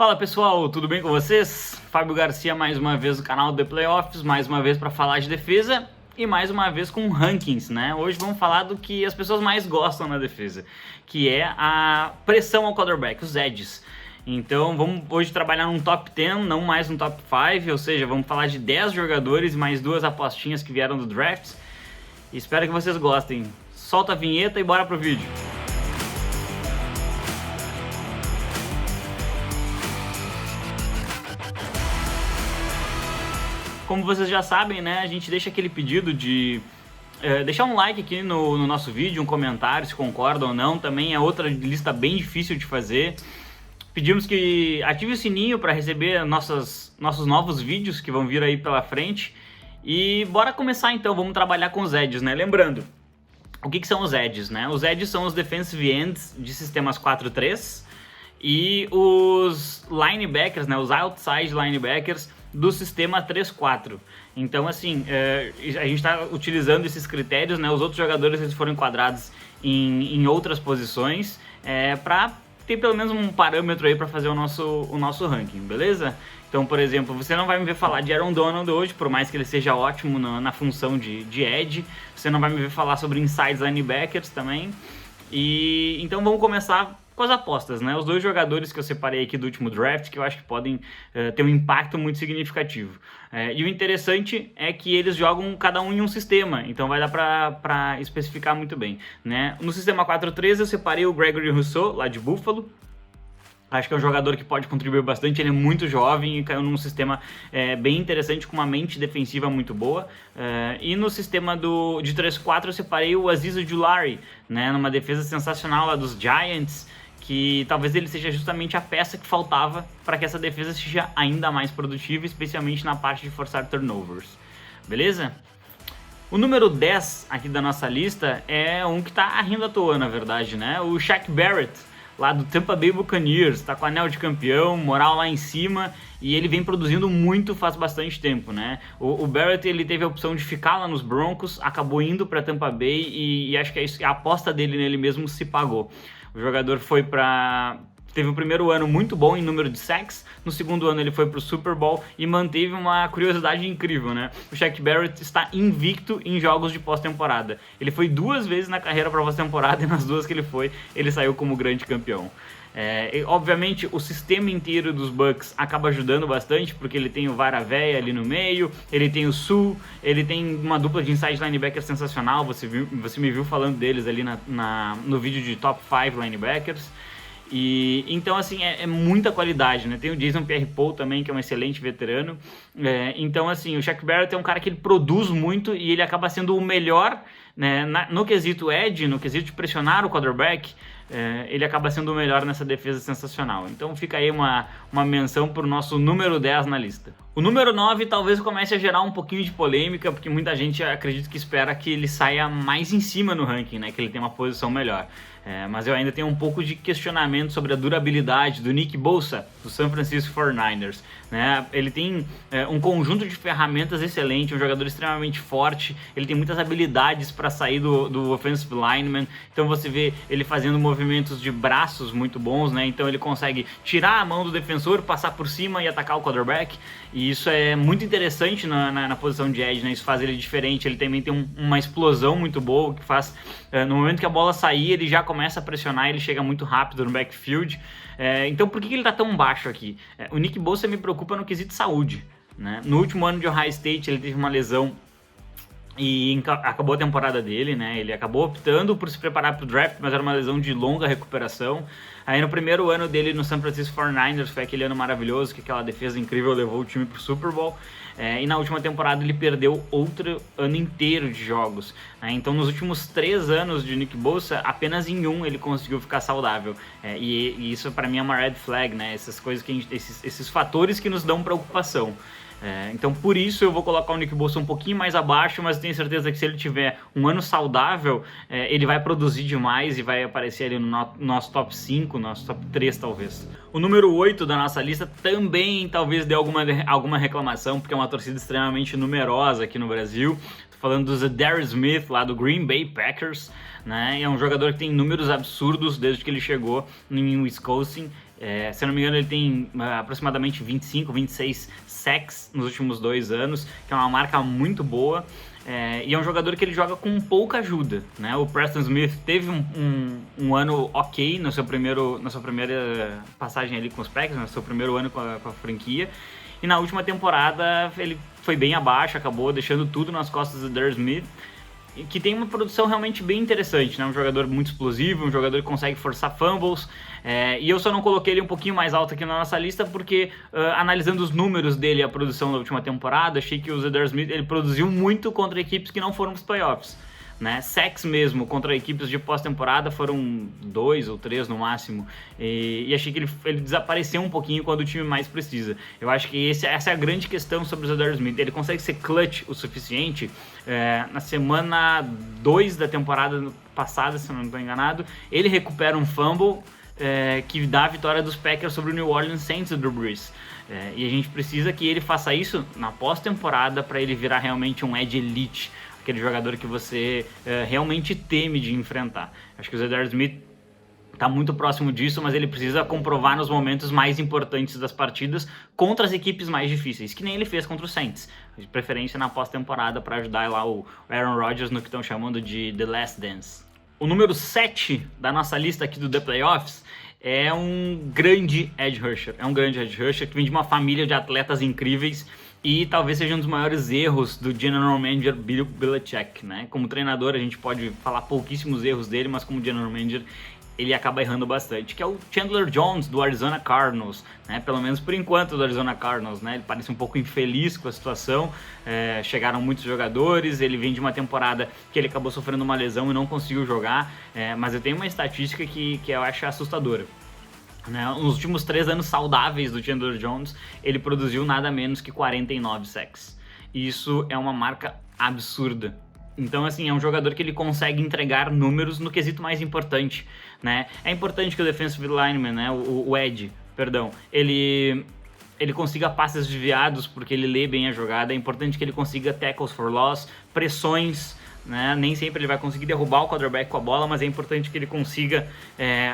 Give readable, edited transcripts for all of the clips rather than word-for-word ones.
Fala pessoal, tudo bem com vocês? Fábio Garcia mais uma vez do canal The Playoffs, mais uma vez para falar de defesa e mais uma vez com rankings, né? Hoje vamos falar do que as pessoas mais gostam na defesa, que é a pressão ao quarterback, os edges. Então vamos hoje trabalhar num top 10, não mais num top 5, ou seja, vamos falar de 10 jogadores mais duas apostinhas que vieram do draft. Espero que vocês gostem. Solta a vinheta e bora pro vídeo. Como vocês já sabem, né, a gente deixa aquele pedido de deixar um like aqui no nosso vídeo, um comentário se concorda ou não. Também é outra lista bem difícil de fazer. Pedimos que ative o sininho para receber nossos novos vídeos que vão vir aí pela frente. E bora começar então, vamos trabalhar com os edges, né? Lembrando, o que são os edges, né? Os edges são os defensive ends de sistemas 4-3 e os linebackers, né? Os outside linebackers do sistema 3-4. Então, assim, a gente está utilizando esses critérios, né? Os outros jogadores eles foram enquadrados em outras posições para ter pelo menos um parâmetro aí para fazer o nosso ranking, beleza? Então, por exemplo, você não vai me ver falar de Aaron Donald hoje, por mais que ele seja ótimo na função de edge. Você não vai me ver falar sobre inside linebackers também. E então vamos começar com as apostas, né? Os dois jogadores que eu separei aqui do último draft, que eu acho que podem ter um impacto muito significativo. E o interessante é que eles jogam cada um em um sistema, então vai dar para especificar muito bem, né? No sistema 4-3 eu separei o Gregory Rousseau, lá de Buffalo. Acho que é um jogador que pode contribuir bastante, ele é muito jovem e caiu num sistema bem interessante, com uma mente defensiva muito boa. E no sistema de 3-4 eu separei o Azeez Ojulari, né, numa defesa sensacional lá dos Giants, que talvez ele seja justamente a peça que faltava para que essa defesa seja ainda mais produtiva, especialmente na parte de forçar turnovers. Beleza? O número 10 aqui da nossa lista é um que tá rindo à toa, na verdade, né? O Shaq Barrett, lá do Tampa Bay Buccaneers, tá com anel de campeão, moral lá em cima, e ele vem produzindo muito faz bastante tempo, né? O Barrett, ele teve a opção de ficar lá nos Broncos, acabou indo para Tampa Bay e acho que a aposta dele nele mesmo se pagou. O jogador teve o primeiro ano muito bom em número de sacks, no segundo ano ele foi pro Super Bowl e manteve uma curiosidade incrível, né? O Shaq Barrett está invicto em jogos de pós-temporada. Ele foi 2 vezes na carreira para pós-temporada e nas 2 que ele foi, ele saiu como grande campeão. Obviamente o sistema inteiro dos Bucks acaba ajudando bastante, porque ele tem o Varavéia ali no meio, ele tem o Sul, ele tem uma dupla de inside linebacker sensacional, você me viu falando deles ali no vídeo de top 5 linebackers. E então, assim, é muita qualidade, né? Tem o Jason Pierre-Paul também, que é um excelente veterano. Então, assim, o Shaq Barrett é um cara que ele produz muito e ele acaba sendo o melhor, né? No quesito edge, no quesito de pressionar o quarterback, ele acaba sendo o melhor nessa defesa sensacional. Então fica aí uma menção para o nosso número 10 na lista. O número 9 talvez comece a gerar um pouquinho de polêmica, porque muita gente acredita que espera que ele saia mais em cima no ranking, né? Que ele tenha uma posição melhor. Mas eu ainda tenho um pouco de questionamento sobre a durabilidade do Nick Bosa, do San Francisco 49ers. Né? Ele tem um conjunto de ferramentas excelente, um jogador extremamente forte, ele tem muitas habilidades para sair do offensive lineman, então você vê ele fazendo movimentos de braços muito bons, né? Então ele consegue tirar a mão do defensor, passar por cima e atacar o quarterback, e isso é muito interessante na posição de edge, né? Isso faz ele diferente. Ele também tem uma explosão muito boa, que faz, no momento que a bola sair, ele já começa a pressionar, ele chega muito rápido no backfield. Então por que ele tá tão baixo aqui? O Nick Bosa me preocupa no quesito saúde, né? No último ano de Ohio State ele teve uma lesão e acabou a temporada dele, né? Ele acabou optando por se preparar para o draft, mas era uma lesão de longa recuperação. Aí no primeiro ano dele no San Francisco 49ers foi aquele ano maravilhoso, que aquela defesa incrível levou o time para o Super Bowl. E na última temporada ele perdeu outro ano inteiro de jogos. Então nos últimos 3 anos de Nick Bosa, apenas em um ele conseguiu ficar saudável. E isso para mim é uma red flag, né? Essas coisas esses fatores que nos dão preocupação. Então por isso eu vou colocar o Nick Bosa um pouquinho mais abaixo, mas tenho certeza que se ele tiver um ano saudável, ele vai produzir demais e vai aparecer ali no nosso top 5, nosso top 3 talvez. O número 8 da nossa lista também talvez dê alguma reclamação, porque é uma torcida extremamente numerosa aqui no Brasil. Tô falando do Za'Darius Smith, lá do Green Bay Packers, né? É um jogador que tem números absurdos desde que ele chegou em Wisconsin. Se eu não me engano, ele tem aproximadamente 25, 26 sacks nos últimos 2 anos, que é uma marca muito boa. E é um jogador que ele joga com pouca ajuda, né? O Preston Smith teve um ano ok na sua primeira passagem ali com os Packers, no seu primeiro ano com a franquia. E na última temporada ele foi bem abaixo, acabou deixando tudo nas costas do Darius Smith, que tem uma produção realmente bem interessante, né? Um jogador muito explosivo, um jogador que consegue forçar fumbles, e eu só não coloquei ele um pouquinho mais alto aqui na nossa lista porque, analisando os números dele, a produção da última temporada, achei que o Darius Smith ele produziu muito contra equipes que não foram para os playoffs, né? Sacks mesmo contra equipes de pós-temporada foram 2 ou 3 no máximo, e achei que ele desapareceu um pouquinho quando o time mais precisa. Eu acho que essa é a grande questão sobre o Darius Smith. Ele consegue ser clutch o suficiente. Na semana 2 da temporada passada, se não estou enganado, ele recupera um fumble que dá a vitória dos Packers sobre o New Orleans Saints do Drew Brees. E a gente precisa que ele faça isso na pós-temporada para ele virar realmente um edge elite, aquele jogador que você realmente teme de enfrentar. Acho que o Darius Smith está muito próximo disso, mas ele precisa comprovar nos momentos mais importantes das partidas contra as equipes mais difíceis, que nem ele fez contra o Saints, de preferência na pós-temporada para ajudar lá o Aaron Rodgers no que estão chamando de The Last Dance. O número 7 da nossa lista aqui do The Playoffs é um grande edge rusher. É um grande edge rusher que vem de uma família de atletas incríveis e talvez seja um dos maiores erros do General Manager Bill Belichick, né? Como treinador a gente pode falar pouquíssimos erros dele, mas como General Manager ele acaba errando bastante, que é o Chandler Jones do Arizona Cardinals, né? Pelo menos por enquanto do Arizona Cardinals, né? Ele parece um pouco infeliz com a situação, chegaram muitos jogadores, ele vem de uma temporada que ele acabou sofrendo uma lesão e não conseguiu jogar, mas eu tenho uma estatística que eu acho assustadora. Nos últimos 3 anos saudáveis do Chandler Jones, ele produziu nada menos que 49 sacks. Isso é uma marca absurda. Então, assim, é um jogador que ele consegue entregar números no quesito mais importante, né? É importante que o defensive lineman, né, o edge, perdão, ele consiga passes desviados porque ele lê bem a jogada. É importante que ele consiga tackles for loss, pressões, né? Nem sempre ele vai conseguir derrubar o quarterback com a bola, mas é importante que ele consiga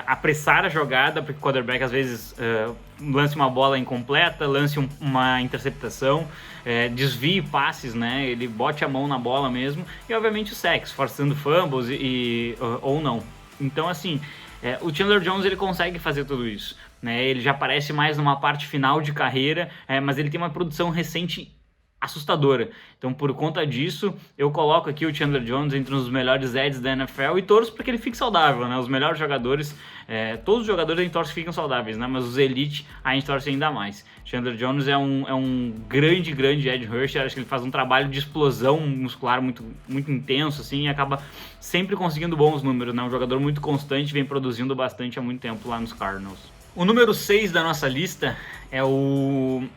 apressar a jogada, porque o quarterback às vezes lance uma bola incompleta, lance uma interceptação, desvie passes, né? Ele bote a mão na bola mesmo, e obviamente o sacks, forçando fumbles ou não. Então, assim, o Chandler Jones ele consegue fazer tudo isso, né? Ele já aparece mais numa parte final de carreira, mas ele tem uma produção recente assustadora. Então, por conta disso, eu coloco aqui o Chandler Jones entre os melhores edges da NFL e torço para que ele fique saudável, né? Os melhores jogadores, todos os jogadores a gente torce que ficam saudáveis, né? Mas os elite a gente torce ainda mais. Chandler Jones é um grande edge rusher. Acho que ele faz um trabalho de explosão muscular muito intenso, assim, e acaba sempre conseguindo bons números, né? Um jogador muito constante, vem produzindo bastante há muito tempo lá nos Cardinals. O número 6 da nossa lista é um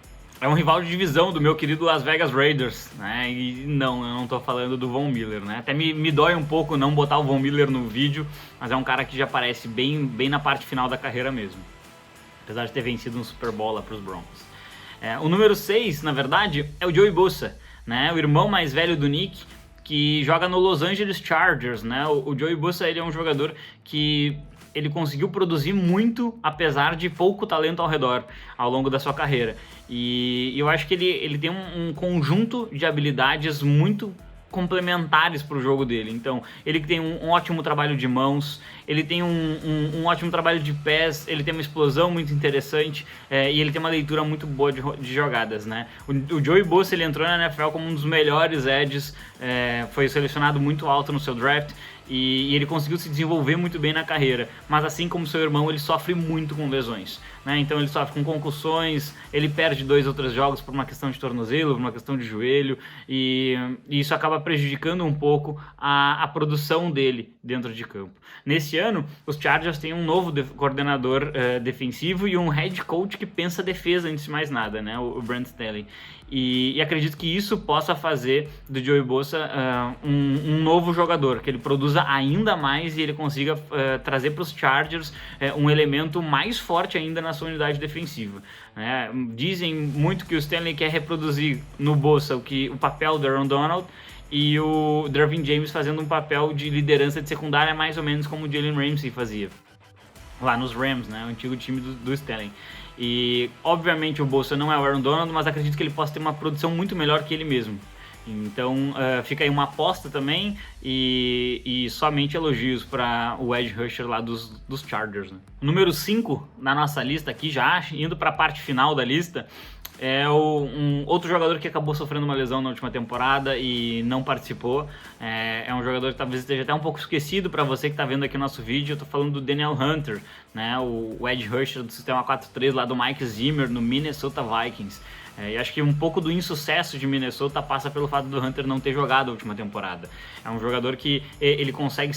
rival de divisão do meu querido Las Vegas Raiders, né? E não, eu não tô falando do Von Miller, né? Até me dói um pouco não botar o Von Miller no vídeo, mas é um cara que já aparece bem na parte final da carreira mesmo, apesar de ter vencido um Super Bowl lá pros Broncos. O número 6, na verdade, é o Joey Bosa, né? O irmão mais velho do Nick, que joga no Los Angeles Chargers, né? O Joey Bosa, ele é um jogador que ele conseguiu produzir muito, apesar de pouco talento ao redor, ao longo da sua carreira. E eu acho que ele tem um conjunto de habilidades muito complementares para o jogo dele. Então, ele tem um ótimo trabalho de mãos, ele tem um ótimo trabalho de pés, ele tem uma explosão muito interessante, e ele tem uma leitura muito boa de jogadas, né? O Joey Bosa, ele entrou na NFL como um dos melhores edges, foi selecionado muito alto no seu draft, e ele conseguiu se desenvolver muito bem na carreira, mas assim como seu irmão, ele sofre muito com lesões, né? Então ele sofre com concussões, ele perde 2 ou 3 jogos por uma questão de tornozelo, por uma questão de joelho, e isso acaba prejudicando um pouco a produção dele dentro de campo. Nesse ano, os Chargers têm um novo coordenador defensivo e um head coach que pensa defesa antes de mais nada, né? O Brent Staley. E acredito que isso possa fazer do Joey Bosa um novo jogador, que ele produza ainda mais e ele consiga trazer para os Chargers um elemento mais forte ainda na sua unidade defensiva. Dizem muito que o Staley quer reproduzir no Bosa o papel do Aaron Donald, e o Dervin James fazendo um papel de liderança de secundária mais ou menos como o Jalen Ramsey fazia. lá nos Rams, né, o antigo time do Stanley. E obviamente o Bolsa não é o Aaron Donald, mas acredito que ele possa ter uma produção muito melhor que ele mesmo. Então fica aí uma aposta também e somente elogios para o edge rusher lá dos Chargers, né? Número 5 na nossa lista aqui, já indo para a parte final da lista, é um outro jogador que acabou sofrendo uma lesão na última temporada e não participou. É um jogador que talvez esteja até um pouco esquecido para você que está vendo aqui o nosso vídeo. Eu estou falando do Danielle Hunter, né, o edge rusher do sistema 4-3 lá do Mike Zimmer no Minnesota Vikings. E acho que um pouco do insucesso de Minnesota passa pelo fato do Hunter não ter jogado a última temporada. É um jogador que ele consegue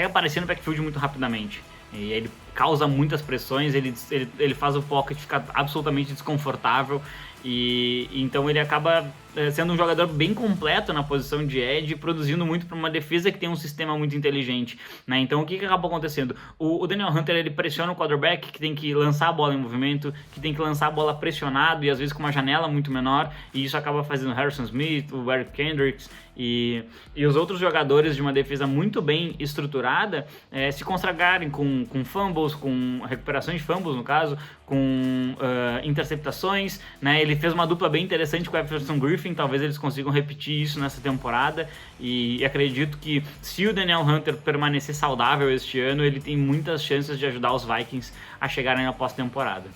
aparecer no backfield muito rapidamente. E ele causa muitas pressões, ele faz o pocket ficar absolutamente desconfortável e então ele acaba sendo um jogador bem completo na posição de edge, produzindo muito para uma defesa que tem um sistema muito inteligente, né? Então o que acabou acontecendo? O Danielle Hunter, ele pressiona o quarterback que tem que lançar a bola em movimento, que tem que lançar a bola pressionado e às vezes com uma janela muito menor, e isso acaba fazendo o Harrison Smith, o Eric Kendricks e os outros jogadores de uma defesa muito bem estruturada se consagrarem com fumbles, com recuperações de fumbles no caso, com interceptações, né? Ele fez uma dupla bem interessante com o Everson Griffin, talvez eles consigam repetir isso nessa temporada e acredito que se o Danielle Hunter permanecer saudável este ano, ele tem muitas chances de ajudar os Vikings a chegarem na pós-temporada.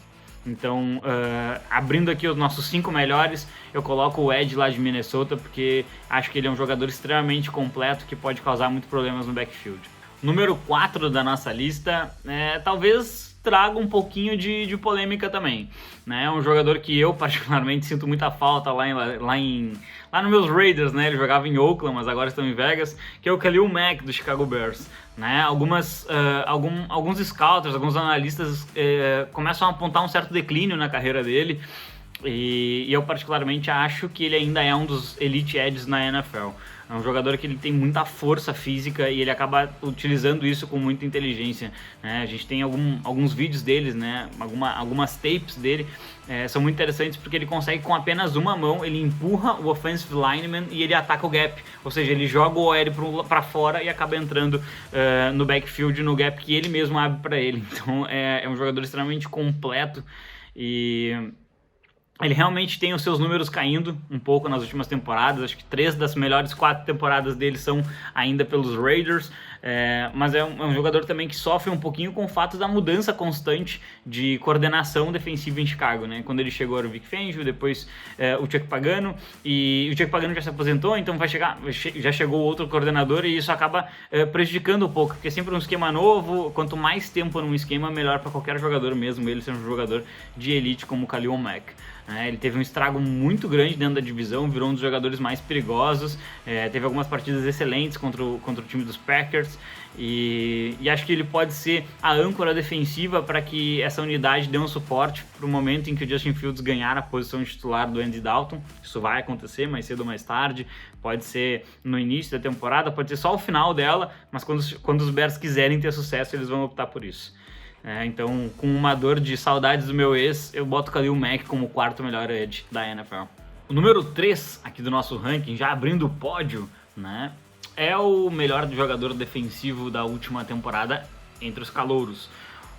Então, abrindo aqui os nossos 5 melhores, eu coloco o Edge lá de Minnesota, porque acho que ele é um jogador extremamente completo que pode causar muitos problemas no backfield. Número 4 da nossa lista, talvez traga um pouquinho de polêmica também, né? É um jogador que eu particularmente sinto muita falta lá nos meus Raiders, né? Ele jogava em Oakland, mas agora estão em Vegas, que é o Khalil Mack do Chicago Bears, né? Alguns scouters, alguns analistas começam a apontar um certo declínio na carreira dele e eu particularmente acho que ele ainda é um dos elite edges na NFL. É um jogador que ele tem muita força física e ele acaba utilizando isso com muita inteligência, né? A gente tem alguns vídeos deles, né? Algumas tapes dele são muito interessantes porque ele consegue com apenas uma mão, ele empurra o offensive lineman e ele ataca o gap, ou seja, ele joga o OL para fora e acaba entrando no backfield, no gap que ele mesmo abre para ele. Então é um jogador extremamente completo e ele realmente tem os seus números caindo um pouco nas últimas temporadas. Acho que 3 das melhores 4 temporadas dele são ainda pelos Raiders. Mas é um jogador também que sofre um pouquinho com o fato da mudança constante de coordenação defensiva em Chicago, né? Quando ele chegou era o Vic Fangio, depois o Chuck Pagano, e o Chuck Pagano já se aposentou, então já chegou outro coordenador e isso acaba prejudicando um pouco, porque é sempre um esquema novo, quanto mais tempo num esquema, melhor para qualquer jogador, mesmo ele ser um jogador de elite como o Khalil Mack. Ele teve um estrago muito grande dentro da divisão, virou um dos jogadores mais perigosos, teve algumas partidas excelentes contra o time dos Packers e acho que ele pode ser a âncora defensiva para que essa unidade dê um suporte para o momento em que o Justin Fields ganhar a posição de titular do Andy Dalton. Isso vai acontecer mais cedo ou mais tarde, pode ser no início da temporada, pode ser só o final dela, mas quando os Bears quiserem ter sucesso, eles vão optar por isso. Então, com uma dor de saudades do meu ex, eu boto o Khalil Mack como o 4º melhor edge da NFL. O número 3 aqui do nosso ranking, já abrindo o pódio, né, é o melhor jogador defensivo da última temporada entre os calouros.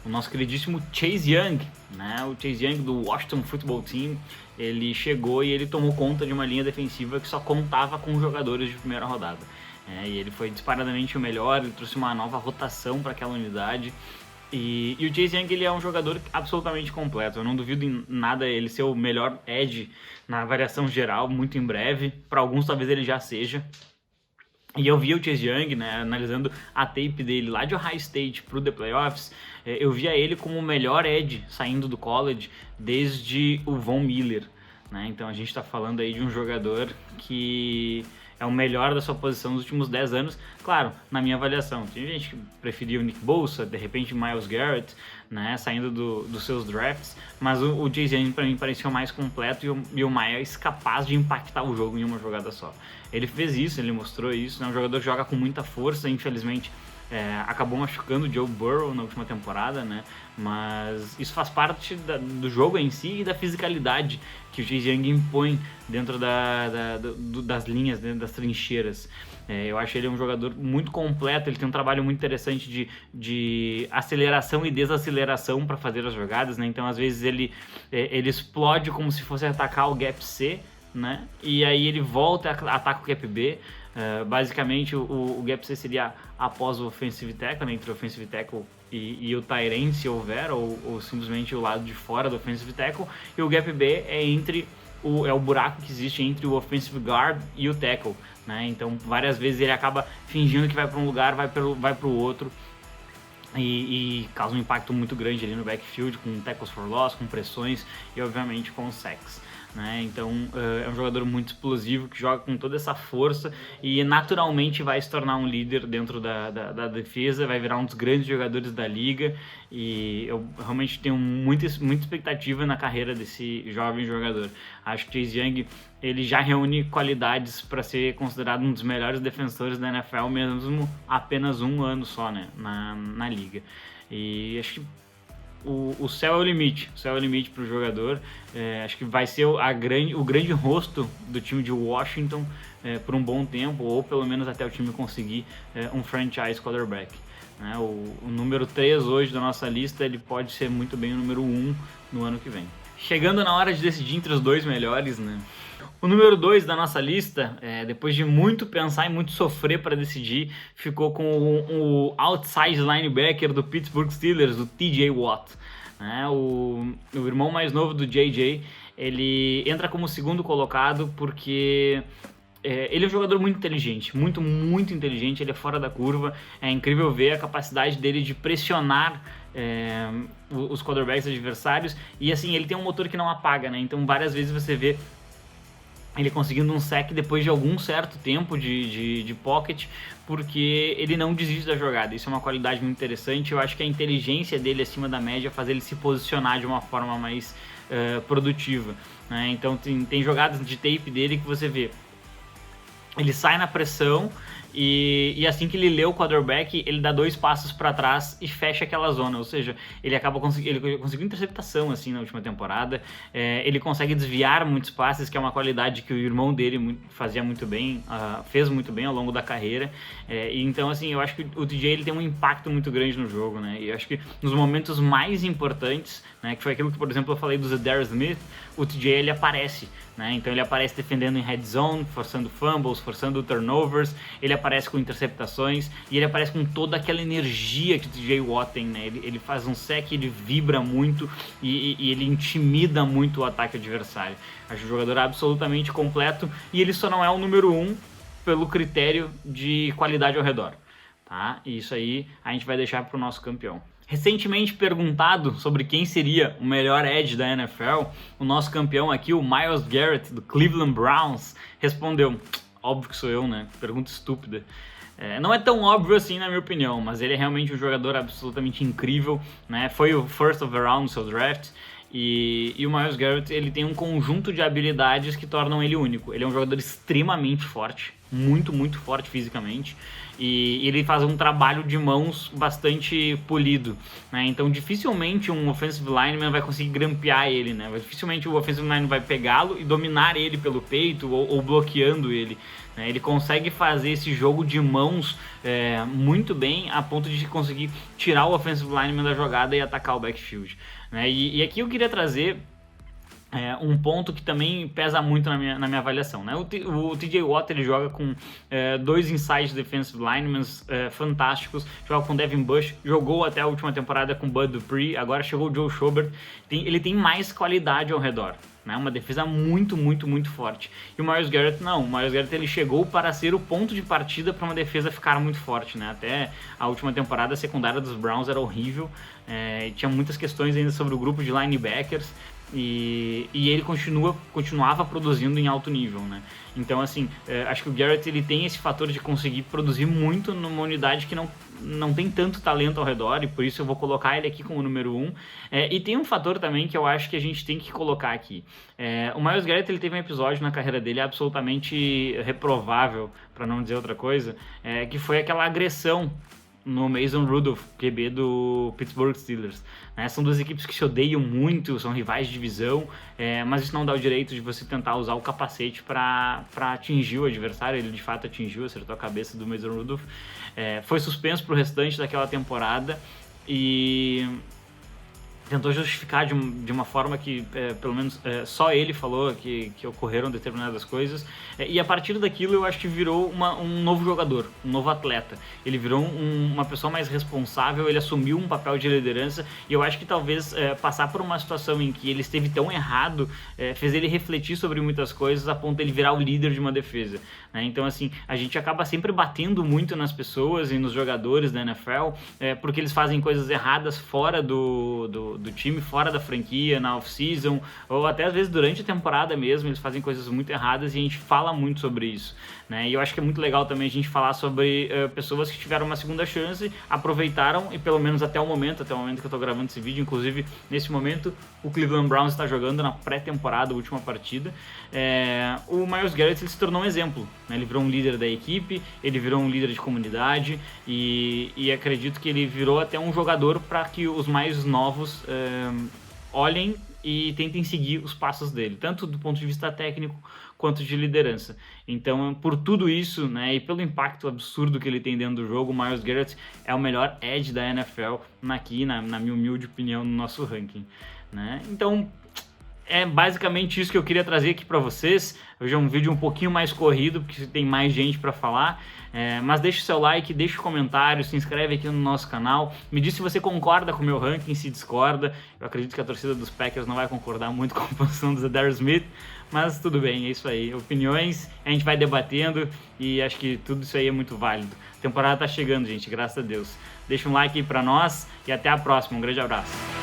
O nosso queridíssimo Chase Young, né, o Chase Young do Washington Football Team, ele chegou e ele tomou conta de uma linha defensiva que só contava com jogadores de primeira rodada. E ele foi disparadamente o melhor, ele trouxe uma nova rotação para aquela unidade. E o Chase Young, ele é um jogador absolutamente completo. Eu não duvido em nada ele ser o melhor edge na variação geral, muito em breve. Para alguns, talvez ele já seja. E eu vi o Chase Young, né, analisando a tape dele lá de Ohio State pro The Playoffs. Eu via ele como o melhor edge saindo do college desde o Von Miller, né? Então a gente está falando aí de um jogador que é o melhor da sua posição nos últimos 10 anos, claro, na minha avaliação. Tem gente que preferia o Nick Bosa, de repente Myles Garrett, né, saindo dos seus drafts, mas o Chase Young para mim parecia o mais completo e o mais capaz de impactar o jogo em uma jogada só. Ele fez isso, ele mostrou isso, né, um jogador que joga com muita força, infelizmente acabou machucando o Joe Burrow na última temporada, né? Mas isso faz parte do jogo em si e da fisicalidade que o Chase Young impõe dentro das linhas, dentro das trincheiras. Eu acho ele um jogador muito completo, ele tem um trabalho muito interessante de aceleração e desaceleração para fazer as jogadas, né? Então às vezes ele explode como se fosse atacar o gap C, né? E aí ele volta e ataca o gap B. Basicamente o gap C seria após o offensive tackle, né? Entre o offensive tackle e o tight end, se houver, ou simplesmente o lado de fora do offensive tackle. E o gap B é entre o buraco que existe entre o offensive guard e o tackle, né? Então várias vezes ele acaba fingindo que vai para um lugar, vai para o outro, e causa um impacto muito grande ali no backfield, com tackles for loss, com pressões e obviamente com sacks, né? Então é um jogador muito explosivo, que joga com toda essa força e naturalmente vai se tornar um líder dentro da defesa, vai virar um dos grandes jogadores da liga, e eu realmente tenho muita expectativa na carreira desse jovem jogador. Acho que Chase Young, ele já reúne qualidades para ser considerado um dos melhores defensores da NFL, mesmo apenas um ano só, né, na liga. E acho que o céu é o limite, para o jogador. Acho que vai ser o grande rosto do time de Washington por um bom tempo, ou pelo menos até o time conseguir um franchise quarterback, né? O número 3 hoje da nossa lista, ele pode ser muito bem o número 1 no ano que vem. Chegando na hora de decidir entre os dois melhores, né? O número 2 da nossa lista, depois de muito pensar e muito sofrer para decidir, ficou com o outside linebacker do Pittsburgh Steelers, o TJ Watt, né? O irmão mais novo do JJ, ele entra como segundo colocado porque ele é um jogador muito inteligente, muito inteligente, ele é fora da curva. É incrível ver a capacidade dele de pressionar os quarterbacks adversários, e assim, ele tem um motor que não apaga, né? Então várias vezes você vê ele conseguindo um sack depois de algum certo tempo de pocket, porque ele não desiste da jogada. Isso é uma qualidade muito interessante. Eu acho que a inteligência dele acima da média faz ele se posicionar de uma forma mais produtiva, né? Então tem jogadas de tape dele que você vê, ele sai na pressão e assim que ele lê o quarterback, ele dá 2 passos para trás e fecha aquela zona. Ou seja, ele conseguiu interceptação assim na última temporada. Ele consegue desviar muitos passes, que é uma qualidade que o irmão dele fazia muito bem, fez muito bem ao longo da carreira. Então assim, eu acho que o TJ ele tem um impacto muito grande no jogo, né? E eu acho que nos momentos mais importantes, né, que foi aquilo que, por exemplo, eu falei do Za'Darius Smith, o TJ ele aparece, né? Então ele aparece defendendo em red zone, forçando fumbles, forçando turnovers, ele aparece com interceptações e ele aparece com toda aquela energia que o TJ Watt tem, né? Ele faz um sec, ele vibra muito e ele intimida muito o ataque adversário. Acho um jogador absolutamente completo, e ele só não é o número 1 pelo critério de qualidade ao redor, tá? E isso aí a gente vai deixar para o nosso campeão. Recentemente perguntado sobre quem seria o melhor edge da NFL, o nosso campeão aqui, o Myles Garrett, do Cleveland Browns, respondeu: óbvio que sou eu, né? Pergunta estúpida. Não é tão óbvio assim, na minha opinião, mas ele é realmente um jogador absolutamente incrível, né? Foi o first overall no seu draft. E o Myles Garrett, ele tem um conjunto de habilidades que tornam ele único. Ele é um jogador extremamente forte, muito forte fisicamente, e ele faz um trabalho de mãos bastante polido, né? Então dificilmente um offensive lineman vai conseguir grampear ele, né? Dificilmente o offensive lineman vai pegá-lo e dominar ele pelo peito ou bloqueando ele, né? Ele consegue fazer esse jogo de mãos muito bem, a ponto de conseguir tirar o offensive lineman da jogada e atacar o backfield, né? E aqui eu queria trazer um ponto que também pesa muito na minha avaliação, né? O TJ Watt, ele joga com 2 inside defensive linemen fantásticos, joga com Devin Bush, jogou até a última temporada com Bud Dupree, agora chegou o Joe Schobert. Ele tem mais qualidade ao redor, né? Uma defesa muito forte. E o Myles Garrett não. O Myles Garrett, ele chegou para ser o ponto de partida para uma defesa ficar muito forte, né? Até a última temporada a secundária dos Browns era horrível, tinha muitas questões ainda sobre o grupo de linebackers. E ele continuava produzindo em alto nível, né? Então, assim, acho que o Garrett, ele tem esse fator de conseguir produzir muito numa unidade que não tem tanto talento ao redor, e por isso eu vou colocar ele aqui como o número 1. E tem um fator também que eu acho que a gente tem que colocar aqui. O Myles Garrett, ele teve um episódio na carreira dele absolutamente reprovável, para não dizer outra coisa, que foi aquela agressão no Mason Rudolph, QB do Pittsburgh Steelers. Né? São duas equipes que se odeiam muito, são rivais de divisão, mas isso não dá o direito de você tentar usar o capacete para atingir o adversário. Ele de fato atingiu, acertou a cabeça do Mason Rudolph. Foi suspenso para o restante daquela temporada e tentou justificar de uma forma que, pelo menos, só ele falou que ocorreram determinadas coisas. E a partir daquilo, eu acho que virou um novo jogador, um novo atleta. Ele virou uma pessoa mais responsável, ele assumiu um papel de liderança. E eu acho que talvez passar por uma situação em que ele esteve tão errado fez ele refletir sobre muitas coisas a ponto de ele virar o líder de uma defesa. Né? Então, assim, a gente acaba sempre batendo muito nas pessoas e nos jogadores da NFL porque eles fazem coisas erradas fora do time, fora da franquia, na off-season, ou até às vezes durante a temporada mesmo, eles fazem coisas muito erradas e a gente fala muito sobre isso, né? E eu acho que é muito legal também a gente falar sobre pessoas que tiveram uma segunda chance, aproveitaram e pelo menos até o momento que eu tô gravando esse vídeo, inclusive nesse momento o Cleveland Browns está jogando na pré-temporada, a última partida, o Myles Garrett ele se tornou um exemplo, né? Ele virou um líder da equipe, ele virou um líder de comunidade e acredito que ele virou até um jogador para que os mais novos olhem e tentem seguir os passos dele, tanto do ponto de vista técnico quanto de liderança. Então, por tudo isso, né, e pelo impacto absurdo que ele tem dentro do jogo, o Myles Garrett é o melhor edge da NFL aqui, na minha humilde opinião, no nosso ranking. Né? Então, é basicamente isso que eu queria trazer aqui para vocês. Hoje é um vídeo um pouquinho mais corrido, porque tem mais gente para falar. Mas deixa o seu like, deixa o comentário, se inscreve aqui no nosso canal. Me diz se você concorda com o meu ranking, se discorda. Eu acredito que a torcida dos Packers não vai concordar muito com a posição do Zadarius Smith, mas tudo bem, é isso aí. Opiniões, a gente vai debatendo e acho que tudo isso aí é muito válido. A temporada tá chegando, gente, graças a Deus. Deixa um like aí pra nós e até a próxima. Um grande abraço.